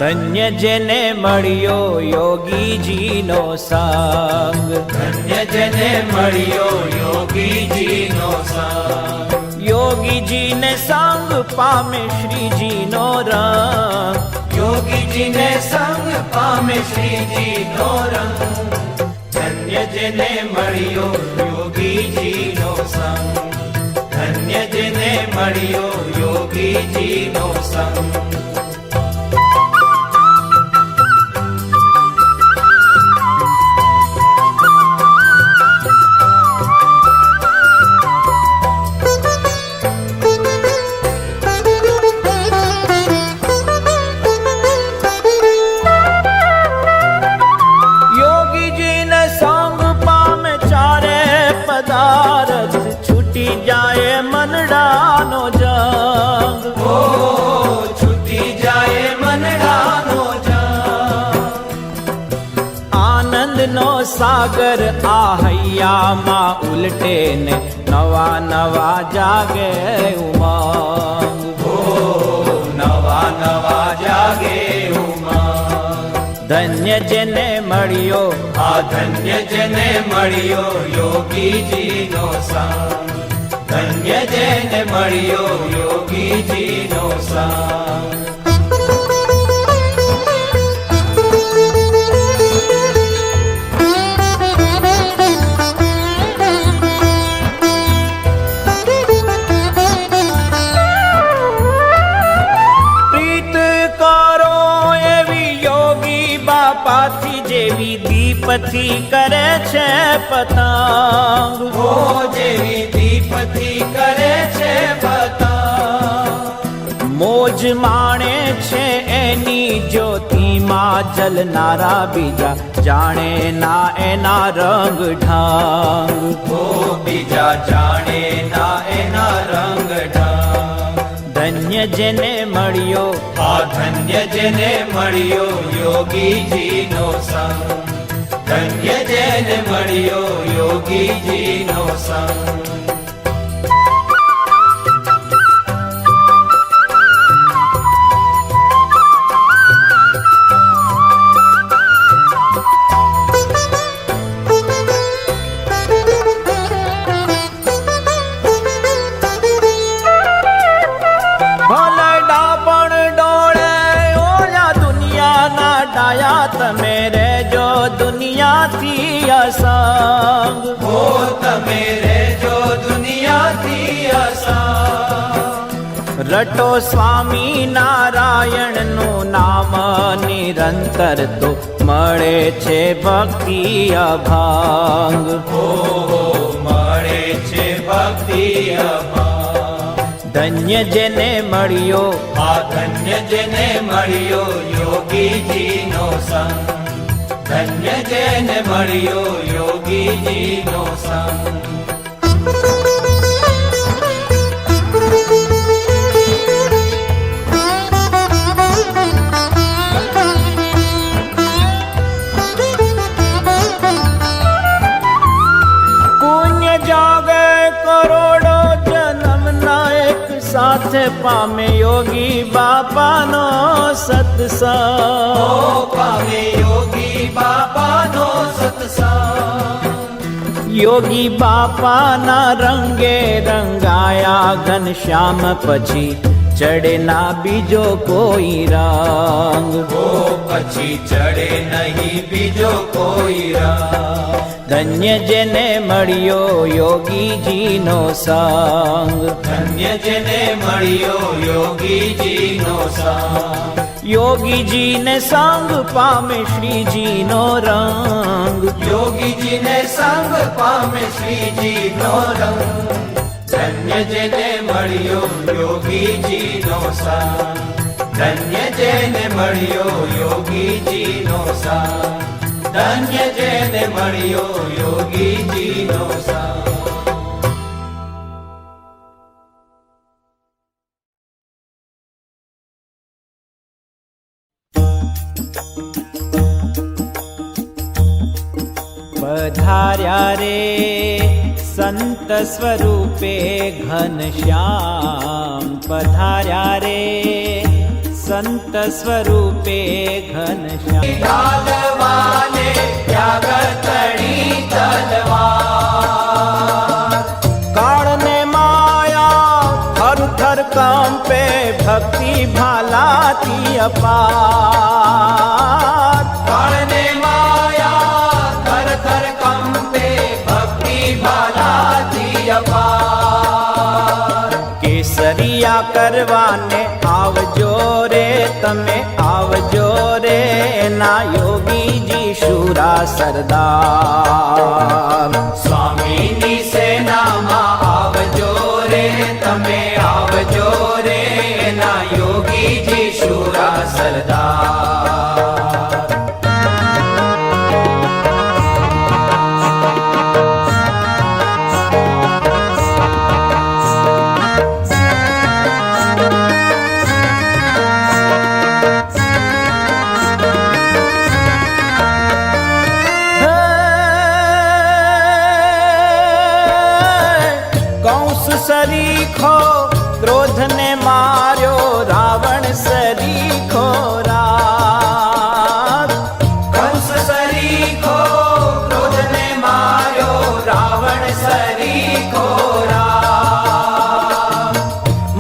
ધન્ય જેને મળ્યો યોગીજીનો સંગ, ધન્ય જેને મળ્યો યોગીજીનો સંગ, યોગીજીને સંગ પામે શ્રીજીનો રંગ, યોગીજીને સંગ પામે શ્રીજીનો રંગ. ધન્ય જેને મળ્યો યોગીજીનો સંગ, ધન્ય જેને મળ્યો યોગીજીનો સંગ. છૂટી જાય મનડાનો જંગ, ઓ છૂટી જાય મનડાનો જંગ. આનંદનો સાગર આ હૈયામાં ઉલટે ને નવા નવા જાગે ઉમંગ, ઓ નવા નવા જાગે ઉમંગ. ધન્ય જેને મળ્યો આ ધન્ય જેને મળ્યો યોગીજીનો સંગ, ધન્ય જેને મળ્યો યોગીજીનો સંગ. બાપાથી જેવી દીપથી કરે છે પતંગ, ઓ જેવી દીપથી કરે છે પતંગ. મોજ માણે છે એની જ્યોતિમાં જલનારા બીજા જાણે ના એના રંગ ઢંગ, ઓ બીજા જાણે ના એના રંગ ઢંગ. ધન્ય જેને મળ્યો આ ધન્ય જેને મળ્યો યોગીજીનો સંગ, ધન્ય જેને મળ્યો યોગીજીનો સંગ. તમે રેજો દુનિયાથી અસંગ, ઓ તમે રેજો દુનિયાથી અસંગ. રટો સ્વામી નારાયણનું નામ નિરંતર તો મળે છે ભક્તિ અભંગ, ઓ મળે છે ભક્તિ અભંગ. ધન્ય જેને મળ્યો આ ધન્ય જેને મળ્યો યોગીજીનો સંગ, ધન્ય જેને મળ્યો યોગીજીનો સંગ. પુણ્ય જાગે કરોડો જન્મના એક સાથે પામે યોગી બાપાનો સત્સંગ, પામે યોગી બાપાનો સત્સંગ. યોગી બાપાના રંગે રંગાયા ઘનશ્યામ પછી ચડે ના બીજો કોઈ રંગ, ઓ પછી ચડે નહીં બીજો કોઈ રંગ. ધન્ય જેને મળ્યો યોગીજીનો સંગ, ધન્ય જેને મળ્યો યોગીજીનો સંગ. યોગીજીને સંગ પામે શ્રીજીનો રંગ, યોગીજીને સંગ પામે શ્રીજીનો રંગ. ધન્ય જેને મળ્યો યોગીજીનો સંગ, ધન્ય જેને મળ્યો યોગીજીનો સંગ, ધન્ય જેને મળ્યો યોગીજીનો સંગ. પધાર્યા રે સંત સ્વરૂપે ઘનશ્યામ, પધાર્યા રે સંત સ્વરૂપે ઘનશ્યામ ઢાલવાને ત્યાગ તણી તલવાર કાળને માયા થર થર કંપે ભક્તિ ભાલાથી અપાર કાળને માયા થર થર કંપે ભક્તિ ભાલાથી અપાર કેસરિયા કરવાને આવજો રે તમે આવજો રે ના યોગીજી શુરા સરદાર સ્વામીની સેનામાં આવજો રે તમે આવજો રે ના યોગીજી શુરા સરદાર કંસ સરીખો ક્રોધને માર્યો રાવણ સરીખો રાત કંસ સરીખો ક્રોધને માર્યો રાવણ સરીખો રામ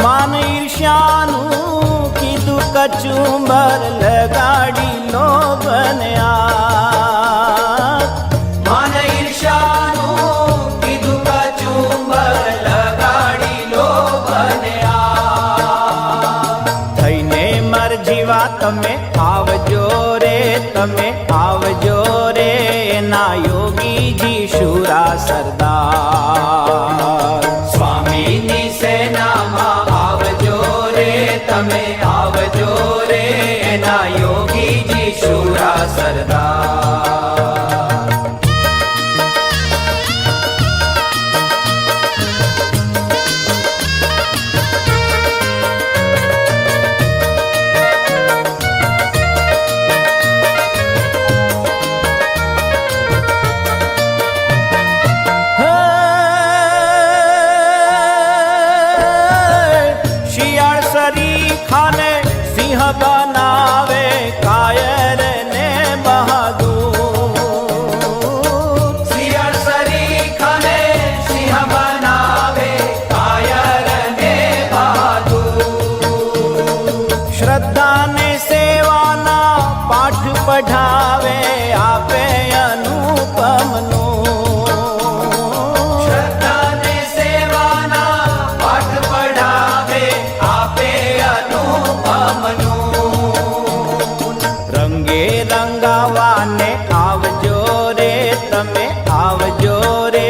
માન ઈર્ષ્યાનું કીધું કચુંબર લગાડી લોભને આગ માન ઈર્ષ્યાનું કીધું કચુંબર લગાડી લોભને આગ થઈને મરજીવા તમે આવજો રે તમે આવજો રે ના યોગીજી શુરા સરદાર સ્વામીની સેનામાં આવજો રે તમે આવજો રે ના યોગીજી શુરા સરદાર શિયાળ સરીખાને સિંહ બનાવે કાયર ને બહાદુર શિયાળ સરીખાને સિંહ બનાવે કાયર ને બહાદુર શ્રદ્ધા ને સેવાના પાઠ પઢાવે આપે અનુપમનું શ્રદ્ધાને સેવાના પાઠ પઢાવે આપે અનુપમનું રંગે રંગાવાને આવજો રે તમે આવજો રે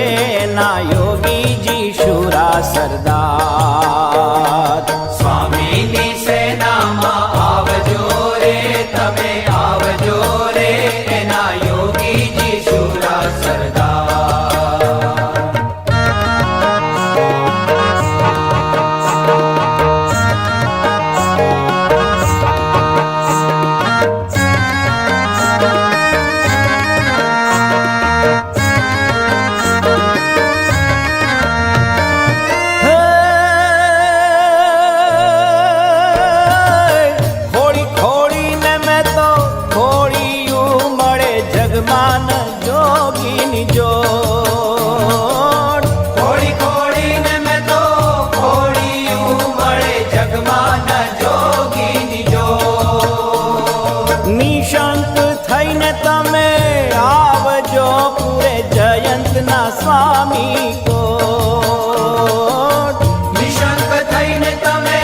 ના યોગીજી શુરા સરદાર સ્વામીની સેનામાં આવજો રે તમે આવજો રે એના યોગીજી શુરા સરદાર ખોડી ખોડીને મેં તો ખોડિયું મળે જગમાન જોગીની જોડ ખોડી ખોડીને મેં તો ખોડિયું મળે જગમાન જોગીની જોડ નિશંક થઈને તમે આવજો પૂરે જયંતના સ્વામી કોટ નિશંક થઈને તમે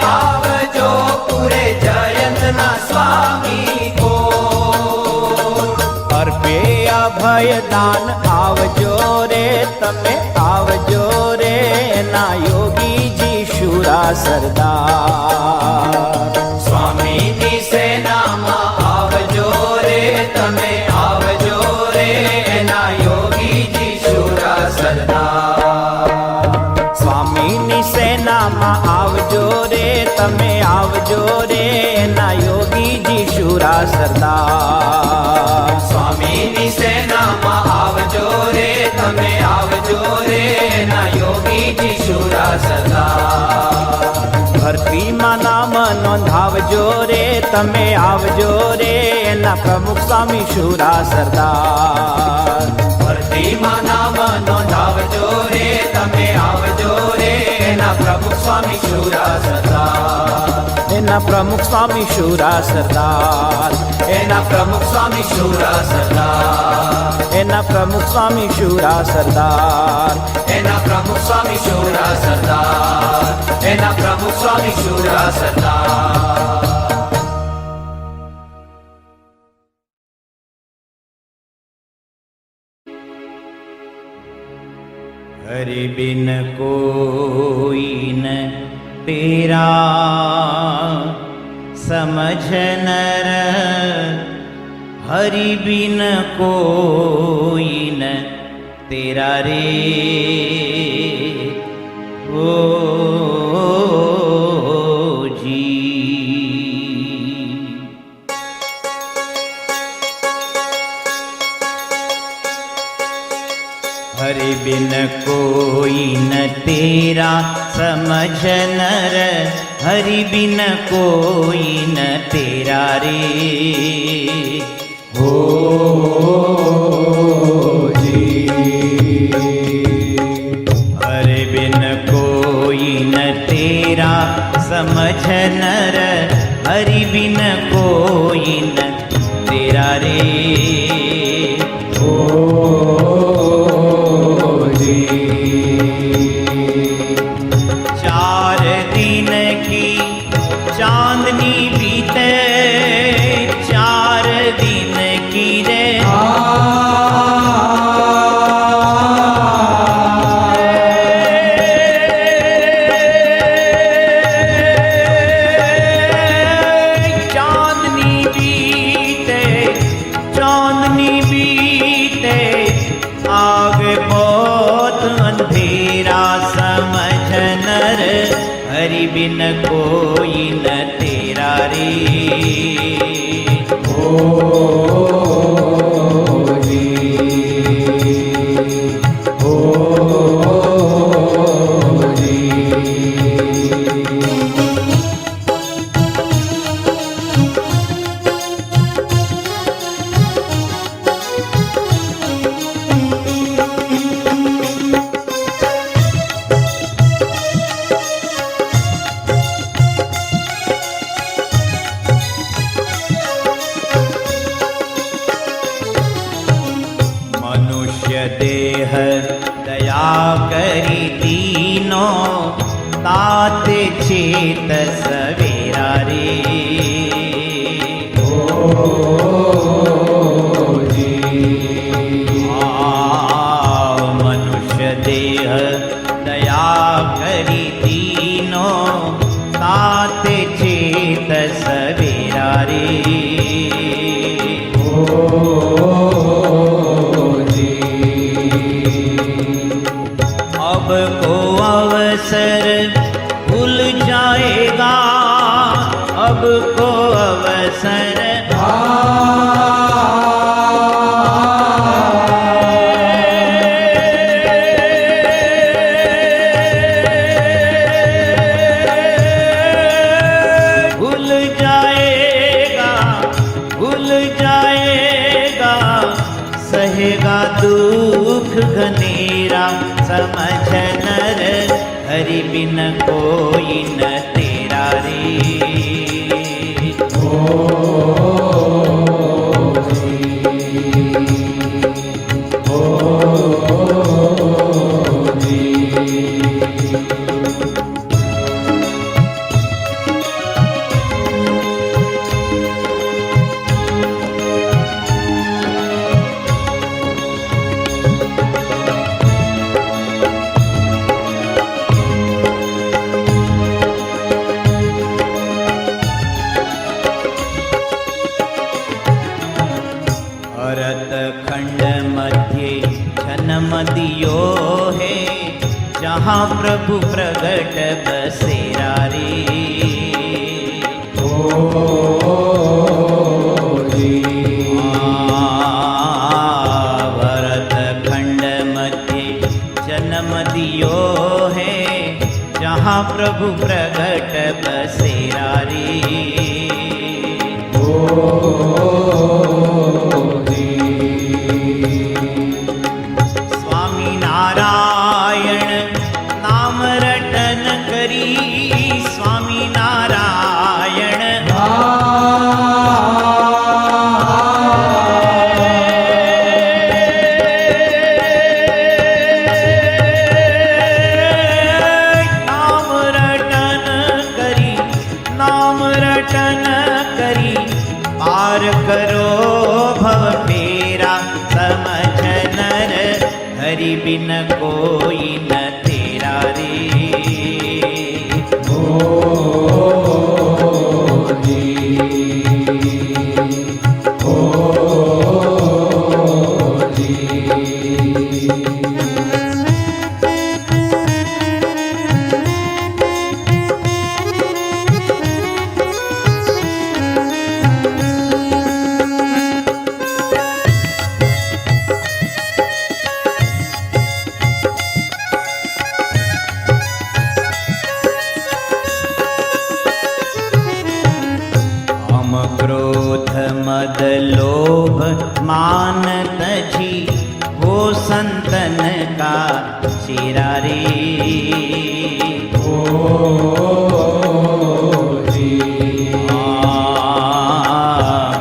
આવજો પૂરે જયંતના સ્વામી કોટ અર્પે અભયદાન આવજો રે તમે આવજો રે ના યોગીજી શુરા સરદાર સ્વામીની સેનામાં આવજો રે તમે આવજો રે એના યોગીજી શુરા સરદાર સ્વામીની સેનામાં આવજો રે તમે આવજો રે ના યોગીજી શુરા સરદાર સ્વામીની સેનામાં આવજો રે તમે આવજો રે એના યોગીજી શુરા સરદાર ભરતી ભરતીમાં નામ નોંધાવજો રે તમે આવજો રે એના પ્રમુખ સ્વામી શુરા સરદાર. ભરતીમાં નામ નોંધાવજો રે તમે આવજો રે એના પ્રમુખ સ્વામી શુરા સરદાર. એના પ્રમુખ સ્વામી શુરા સરદાર. એના પ્રમુખ સ્વામી શુરા સરદાર. એના પ્રમુખ સ્વામી શુરા સરદાર. એના પ્રમુખ સ્વામી શુરા સરદાર. એના પ્રમુખ સ્વામી શુરા સરદાર. हरि बिन कोई न तेरा समझ नर, हरि बिन कोई न तेरा रे ओ जी. हरि बिन कोई न तेरा समझ नर, हरि बिन कोई न तेरा रे हो जी. हरि बिन कोई न तेरा समझ नर, हरि बिन कोई न तेरा रे हो. चार दिन की चांदनी बीते, चार दिन की रे चांदनी बीते, चांदनी बीते आगे बहुत अंधेरा समझ नर, हरि बिन कोई न तेरा रे हो जी. हो जी. देह दया करी दीनो, तात चेत सवेरा रे ओ जी. मनुष्य देह दया करी दीनो, तात चेत सवेरा रे ओ. अब को अवसर भूल जाएगा, अब को अवसर भूल जाएगा, भूल जाएगा, सहेगा दुख घनेरा समझ नर, हरि बिन कोई न तेरा रे हो जी. हो जी. भरतखंड मध्ये जन्म दियो है, जहाँ प्रभु प्रगट बसेरा रे ओ जी. भरतखंड मध्ये जन्म दियो है, जहाँ प्रभु प्रगट बसेरा તેરા રે. સ્વામિનારાયણ નામ રટન કરી, સ્વામિનારાયણ નામ રટન કરી, નામ રટન કરી પાર કરો ભવ તેરા. સમજ નર હરિ બિન કોઈ ન તેરા રે. काम क्रोध मद लोभ मान तजी वो संतन का चेरा रे.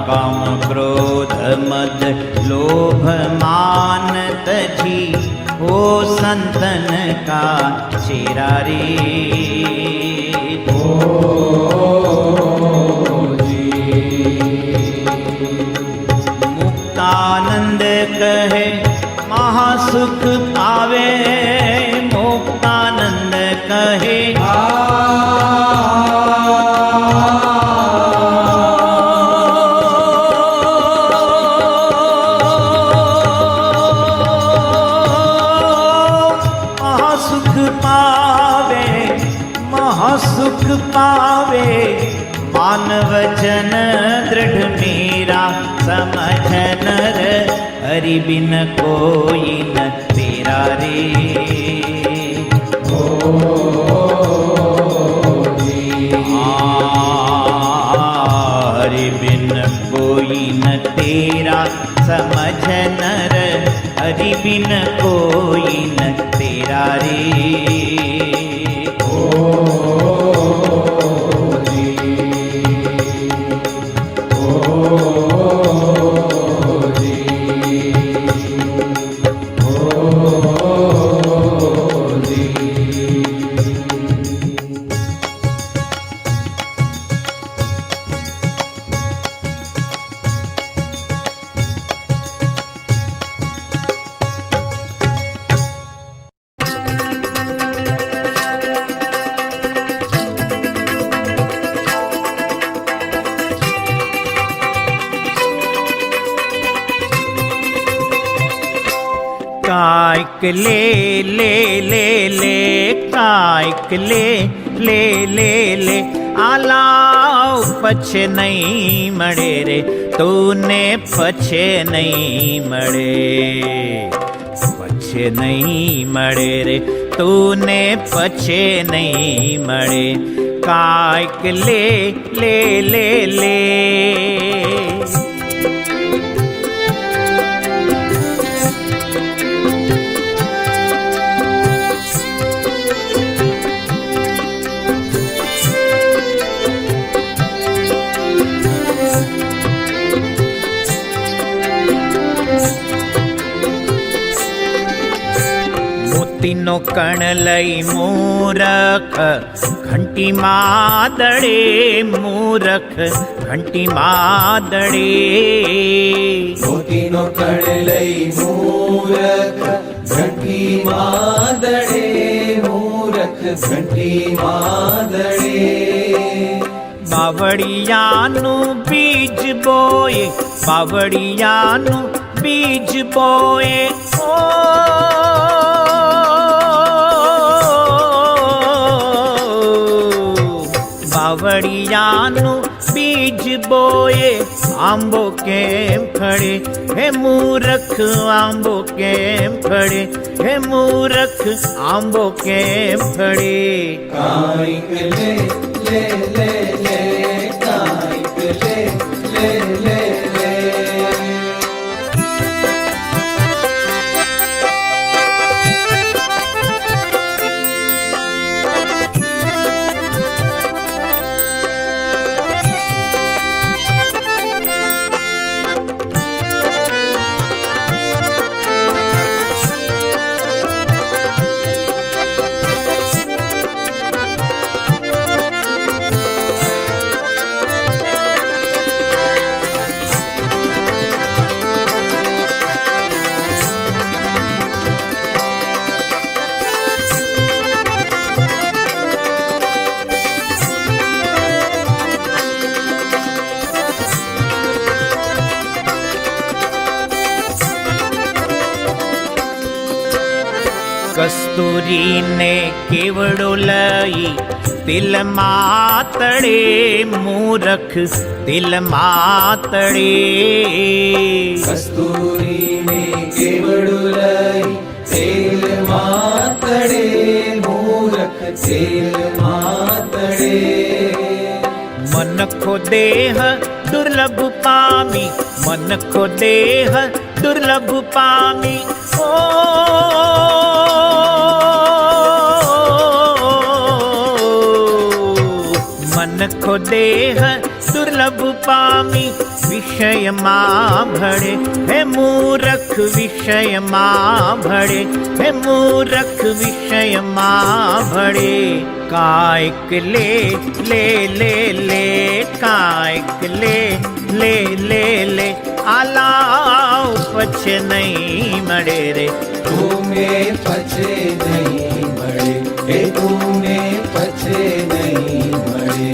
काम क्रोध मद लोभ मान तजी वो संतन का चेरा रे. मुक्तानंद कहे महासुख पावे, मुक्तानंद कहे महासुख पावे, महासुख पावे मानव जन दृढ़ मेरा. समझ नर हरि बिन कोई न तेरा रे. हरि बिन कोई न तेरा. समझ नर हरि बिन कोई न तेरा रे. कायक ले ले ले ले, कायक ले ले ले ले. आलाव पछे नहीं मळे रे, तूने पछे नहीं मळे. पछे नहीं मळे रे, तूने पछे नहीं मळे. कायक ले ले ले ले. મોતીનો કણ લઈ મૂરખ ઘંટી માદડે. મૂરખ ઘંટી માદડે. મોતીનો કણ લઈ મૂરખ ઘંટી માદડે. મૂરખ ઘંટી માદડે. બાવળિયાનું બીજ બોય, બાવળિયાનું બીજ બોય. ઓ બાવળિયાનું બીજ બોયે આંબો કેમ ફળે? હે મૂરખ આંબો કેમ ફળે? હે મૂરખ આંબો કેમ ફળે? કાંઈક લે ले ले ले कांइक ले ले ले ले। કસ્તુરીને કેવડો લઈ તિલમાં તળે, મૂરખ તિલમાં તળે. કસ્તુરીને કેવડું લઈ તેલમાં તળે, મૂરખ તેલમાં તળે. મનખો દેહ દુર્લભ પામી, મનખો દેહ દુર્લભ પામી. ઓ મનખો દેહ દુર્લભ પામી, વિષયમાં ભળે હે મૂરખ વિષયમાં ભળે, હે મૂરખ વિષયમાં ભળે. કાંઈક લે લે લે લે કાંઈક લે લે લે લે, આલાવ પછી નહીં મળે રે. તુમે પછે નહીં મળે, એ તુમે પછે નહીં મળે.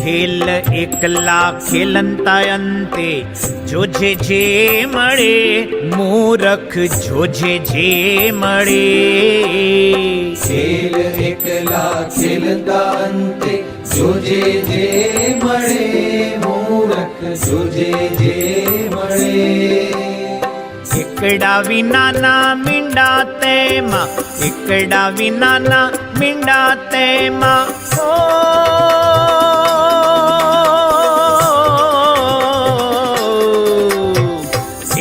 ખેલ એકલા ખેલંતા અંતે, જોજે જે મળે મૂરખ જોજે જે મળે. ખેલ એકલા ખેલતા અંતે, જોજે જે મળે મૂરખ જોજે જે મળે. એકડા વિનાના મીંડા તેમાં, એકડા વિનાના મીંડા તેમાં.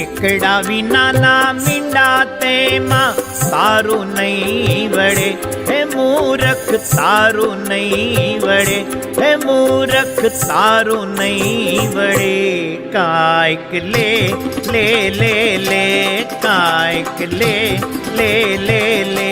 એકડા વિનાના મીંડા તેમાં, તારું નહીં વળે હે મૂરખ તારું નહીં વળે, હે મૂરખ તારું નહીં વળે. કાંઈક લે લે લે લે કાંઈક લે લે લે લે.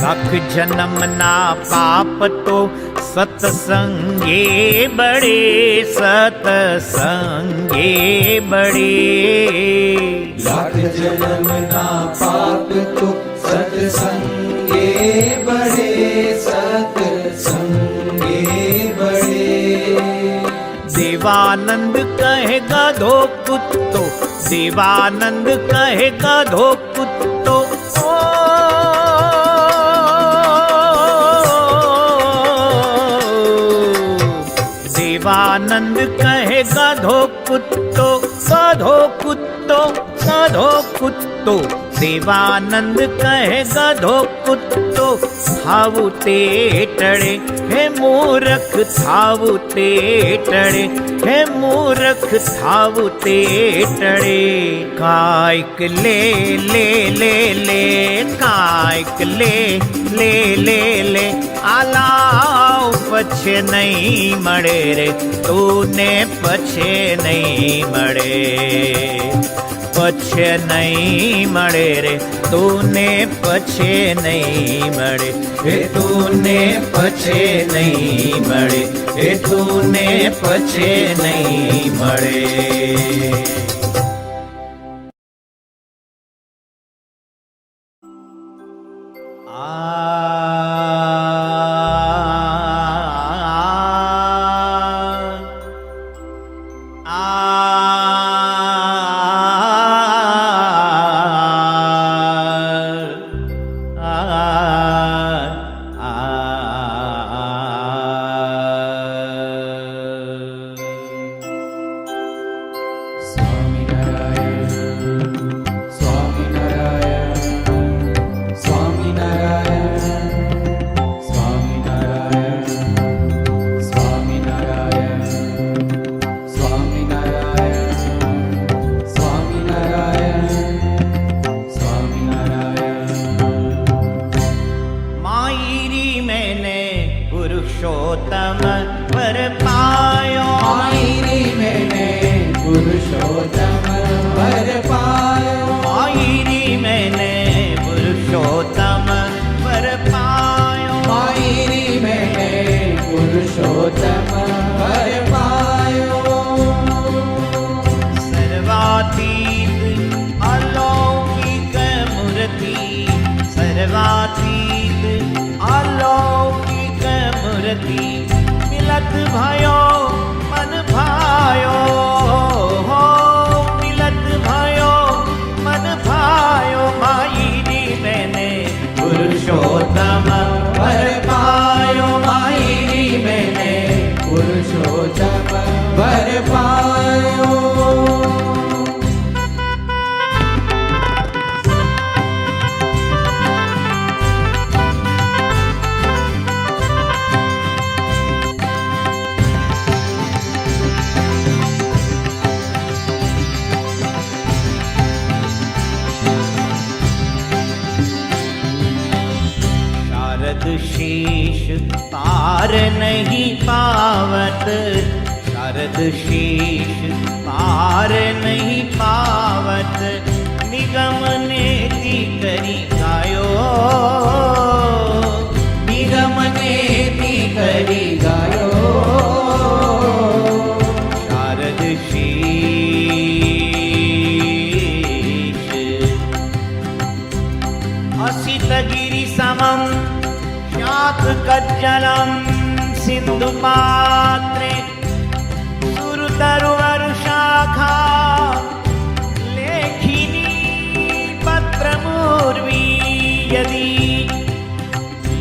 લાખ જન્મના પાપ તો સત્સંગે બળે, સત્સંગે બળે. લાખ જન્મના પાપ તો સત્સંગે બળે, સત્સંગે બળે. દેવાનંદ કહે ગધો કુત્તો, દેવાનંદ કહે ગધો કુત્તો. દેવાનંદ કહે ગધો કુત્તો, ગધો કુત્તો, ગધો કુત્તો. દેવાનંદ કહે ગધો કુત્તો. થાવું તે ટળે હે મૂરખ થાવું તે ટળે, હે મૂર્ખ થાવું તે ટળે, કાંઈક લે લે લે લે, કાંઈક લે લે લે લે, આલાવ પછે નહીં મળે રે, તુને પછે નહીં મળે, પછે નહીં મળે રે, તુને પછે નહીં મળે, હે તુને પછે નહીં મળે, હે તુને પછે નહીં મળે. પુરુષોત્તમ વર પાયો, માયરી મેને પુરુષોત્તમ વર પાયો, માયરી મેને પુરુષોત્તમ વર પાયો, માયરી મેને પુરુષોત્તમ વર પાયો. સર્વાતીત અલૌકિક મૂર્તિ, સર્વાતીત અલૌકિક મૂર્તિ, મિલત ભયો મન ભાયો, મિલત ભયો મન ભાયો, માયરી મેને પુરુષોત્તમ વર પાયો, માયરી મેને પુરુષોત્તમ વર પાયો. शीश पार नहीं पावत, शारद शीश पार नहीं पावत, निगम नेति करी गायो, નિગમ નેતિ કરી ગાયો. शारद शीश असित गिरि समम शात कज्जलम सिंधु पात्रे, सुरतरुवर शाखा लेखिनी पत्र मूर्वी, यदि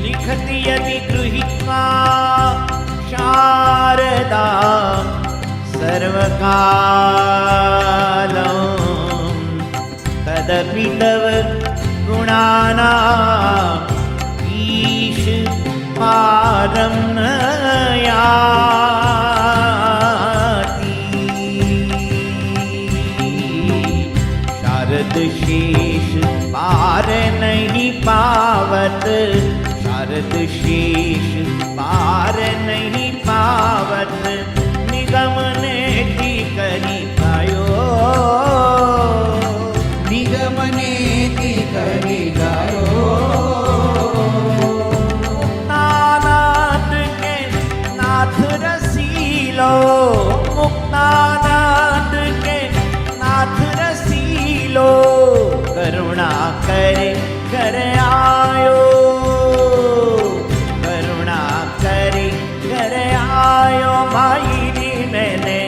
लिखति यदि गृहीत्वा शारदा सर्वकालं, तदपि तव गुणानां पारं न याति. शारद शीश पार नहीं पावत, शारद शीश पार नहीं पावत, निगम नेति करी गायो, નિગમ નેતિ કરી ગાયો. मुक्तानाथ के नाथ रसीलो, करुणा करे कर आयो, करुणा करे कर आयो, मायरी मैंने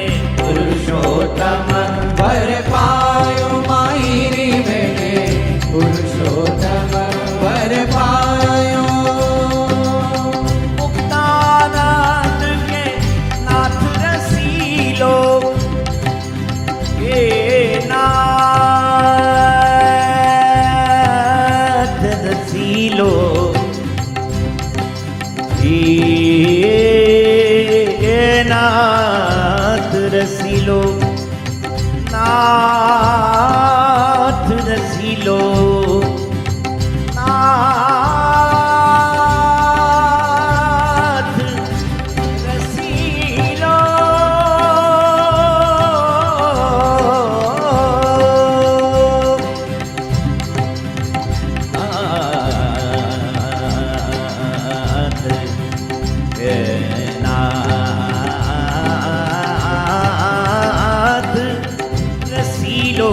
રસીલો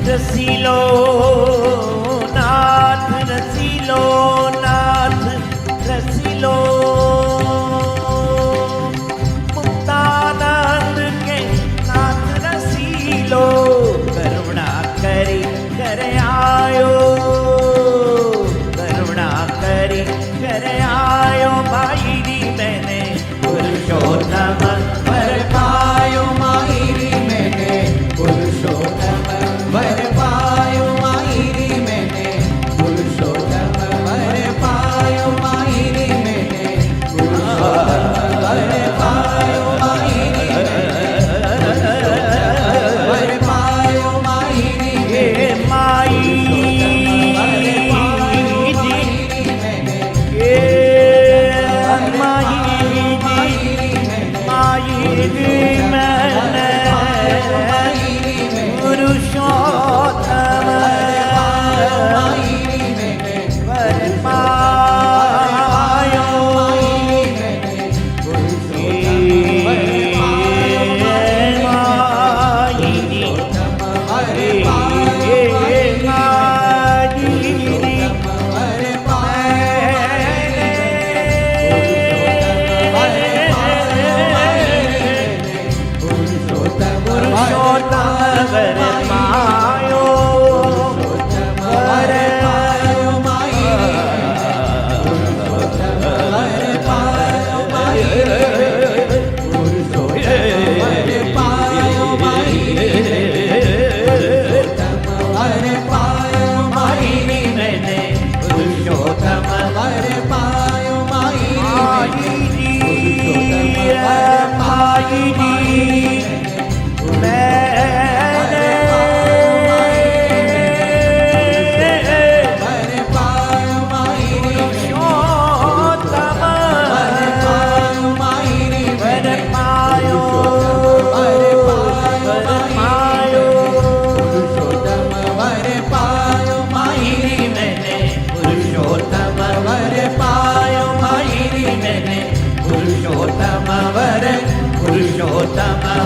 રસીલો નાથ રસીલો નાથ રસીલો મુક્તાનંદ કે નાથ રસીલો કરુણા કરી કરે આયો કરુણા કરી કરે આયો માયરી મેને પુરુષોત્તમ પર પાયો માહિરી મેને પુરુષોત્તમ વર પાયો માહિરી મેને પુરુષોત્તમ વર પાયો માહિરી મેને પુરુષોત્તમ વર પાયો માહિરી વર પાયો માહિરી હે માઈ હે માઈ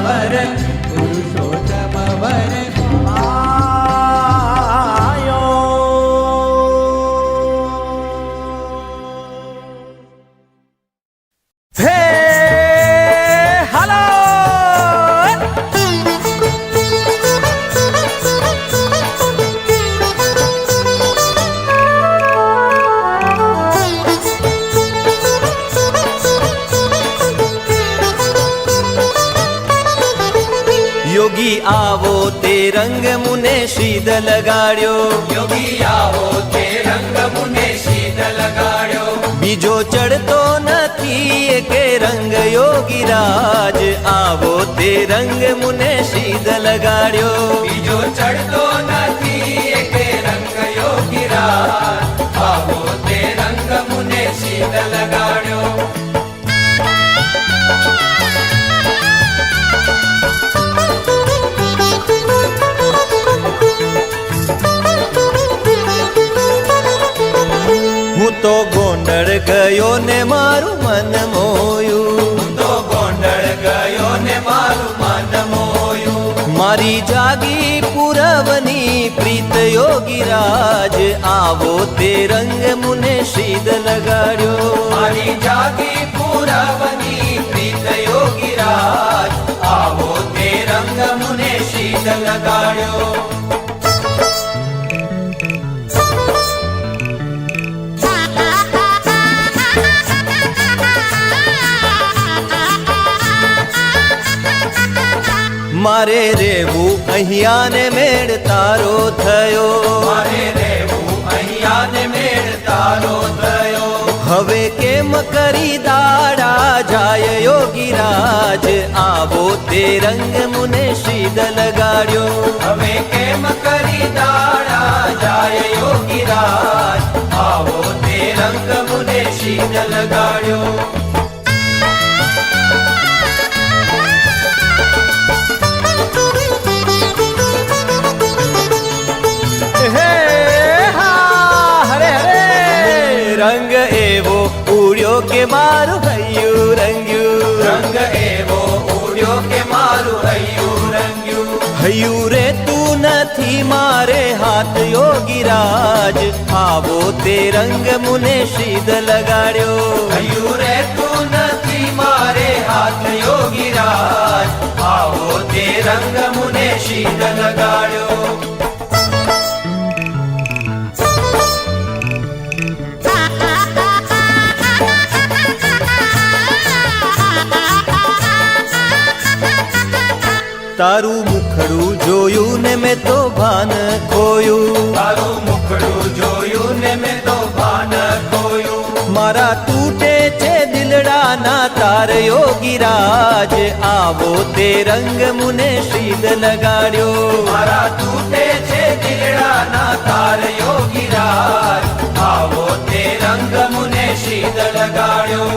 મને પુરુષોત્તમ વર પાયો યોગી આવો તે રંગ મુને શીદ લગાડ્યો યોગી આવો તે રંગ મુને શીદ લગાડ્યો બીજો ચડતો નથી કે રંગ યોગીરાજ આવો તે રંગ મુને શીદ લગાડ્યો બીજો ચડતો નથી કે રંગ યોગીરાજ આવો તે રંગ મુને શીદ લગાડ્યો હું તો ગોંડળ ગયો ને મારું મન મોયું તો ગોંડળ ગયો ને મારું મન મોયું મારી જાગી પુરવની પ્રીત યોગીરાજ આવો તે રંગ મુને શીદ લગાડ્યો મારી જાગી પુરવની પ્રીત યોગીરાજ આવો તે રંગ મુને શીદ લગાડ્યો મારે રેવું અહીંયા ને મેળ તારો થયો મારે રેવું અહીંયા ને મેળ તારો થયો હવે કેમ કરી દાડા જાય યોગીરાજ આવો તે રંગ મુને શીદ લગાડ્યો હવે કેમ કરી દાડા જાય યોગીરાજ આવો તે રંગ મુને શીદ લગાડ્યો રંગ એવો ઉડ્યો કે મારું હૈયું રંગ્યું રંગ એવો ઉડ્યો કે મારું હૈયું રંગ્યું હૈયું રે તું નથી મારે હાથ યોગીરાજ, આવો તે રંગ મુને સીધ લગાડ્યો. હૈયું રે તું નથી મારે હાથ યોગીરાજ, આવો તે રંગ મુને શીદ લગાડ્યો. તારું મુખડું જોયું ને મેં તો ભાન ખોયું. તારું મુખડું જોયું ને મેં તો ભાન ખોયું. મારા તૂટે છે દિલડાના તાર યોગીરાજ, આવો તે રંગ મુને સીધ લગાડ્યો. મારા તૂટે છે દિલડાના તાર યોગીરાજ, આવો તે રંગ મુને શીદ લગાડ્યો.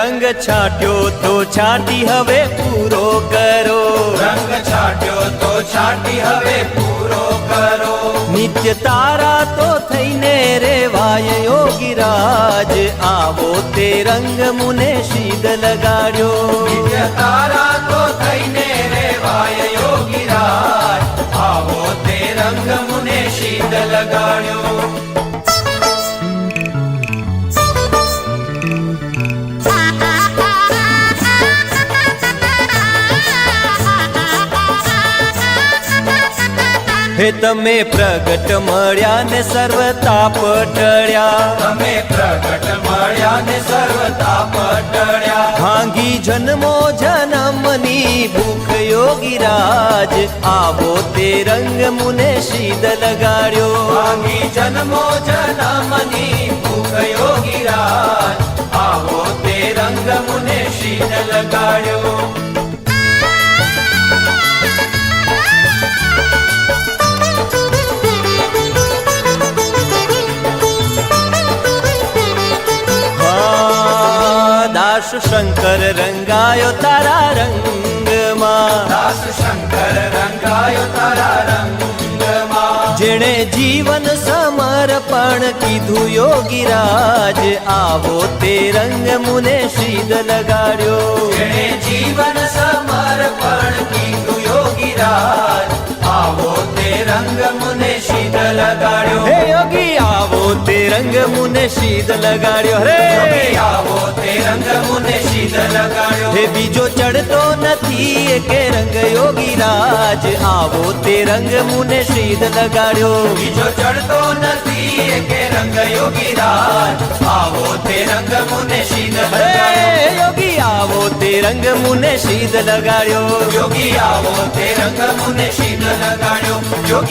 રંગ છાંટ્યો તો છાંટી હવે પૂરો કરો. રંગ છાંટ્યો તો છાંટી હવે પૂરો કરો. નિત્ય તારા તો થઈને રેવાય યોગીરાજ, આવો તે રંગ મુને સીધ લગાડ્યો. નિત્ય તારા તો થઈને રેવાય યોગીરાજ, આવો તે રંગ મુને શીદ લગાડ્યો. હે તમે પ્રગટ મળ્યા ને સર્વ તાપ ટળ્યા. તમે પ્રગટ મળ્યા ને સર્વ તાપ ટળ્યા. ભાંગી જન્મો જન્મની ભૂખ યોગીરાજ, આવો તે રંગ મુને સીધ લગાડ્યો. ભાંગી જન્મો જન્મની ભૂખ યોગીરાજ, આવો તે રંગ મુને શીદ લગાડ્યો. દાસ શંકર રંગાયો તારા રંગમાં. દાસ શંકર રંગાયો તારા રંગમાં. જેણે જીવન સમર્પણ કીધું યોગીરાજ, આવો તે રંગ મુને સીધ લગાડ્યો. જેણે જીવન સમર્પણ કીધું યોગીરાજ, આવો તે રંગ મુને શીદ લગાડ્યો. હે યોગી આવો તે રંગ મુને સીધ લગાડ્યો. યોગી રે આવો તે રંગ મુને શીદ લગાડ્યો. હે બીજો ચડતો નથી કે રંગ યોગીરાજ, આવો તે રંગ મુને સીધ લગાડ્યો. બીજો ચડતો નથી કે રંગ યોગીરાજ, આવો તે રંગ મુને શીદ અરે લગાડ્યો. યોગી આવો તે રંગ મુને સીધ લગાડ્યો. યોગી આવો તે રંગ મુને શીદ લગાડ્યો. યોગી